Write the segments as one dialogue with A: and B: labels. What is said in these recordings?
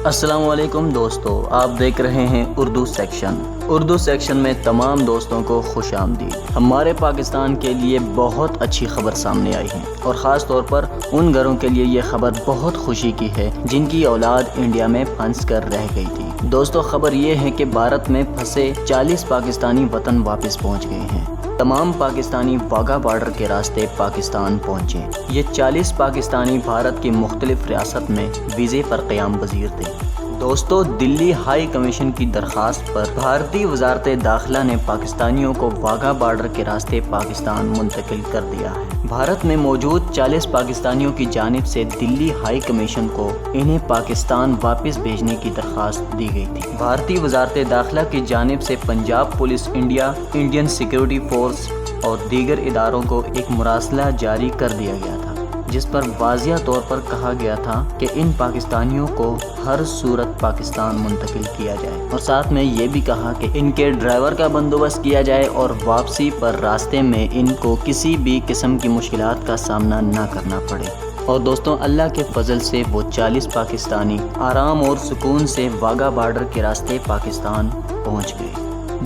A: السلام علیکم دوستو، آپ دیکھ رہے ہیں اردو سیکشن میں تمام دوستوں کو خوش آمدید۔ ہمارے پاکستان کے لیے بہت اچھی خبر سامنے آئی ہے اور خاص طور پر ان گھروں کے لیے یہ خبر بہت خوشی کی ہے جن کی اولاد انڈیا میں پھنس کر رہ گئی تھی۔ دوستو، خبر یہ ہے کہ بھارت میں پھنسے 40 پاکستانی وطن واپس پہنچ گئے ہیں۔ تمام پاکستانی واگا بارڈر کے راستے پاکستان پہنچے۔ یہ 40 پاکستانی بھارت کی مختلف ریاست میں ویزے پر قیام پذیر تھے۔ دوستو، دلی ہائی کمیشن کی درخواست پر بھارتی وزارت داخلہ نے پاکستانیوں کو واگا بارڈر کے راستے پاکستان منتقل کر دیا ہے۔ بھارت میں موجود 40 پاکستانیوں کی جانب سے دلی ہائی کمیشن کو انہیں پاکستان واپس بھیجنے کی درخواست دی گئی تھی۔ بھارتی وزارت داخلہ کی جانب سے Punjab police India, Indian security force اور دیگر اداروں کو ایک مراسلہ جاری کر دیا گیا تھا، جس پر واضح طور پر کہا گیا تھا کہ ان پاکستانیوں کو ہر صورت پاکستان منتقل کیا جائے، اور ساتھ میں یہ بھی کہا کہ ان کے ڈرائیور کا بندوبست کیا جائے اور واپسی پر راستے میں ان کو کسی بھی قسم کی مشکلات کا سامنا نہ کرنا پڑے۔ اور دوستوں، اللہ کے فضل سے وہ 40 پاکستانی آرام اور سکون سے واگا بارڈر کے راستے پاکستان پہنچ گئے۔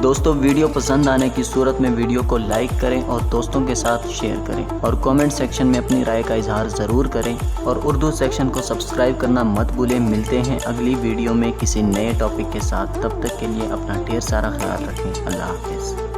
A: دوستو، ویڈیو پسند آنے کی صورت میں ویڈیو کو لائک کریں اور دوستوں کے ساتھ شیئر کریں اور کامنٹ سیکشن میں اپنی رائے کا اظہار ضرور کریں، اور اردو سیکشن کو سبسکرائب کرنا مت بھولیں۔ ملتے ہیں اگلی ویڈیو میں کسی نئے ٹاپک کے ساتھ، تب تک کے لیے اپنا ڈھیر سارا خیال رکھیں۔ اللہ حافظ۔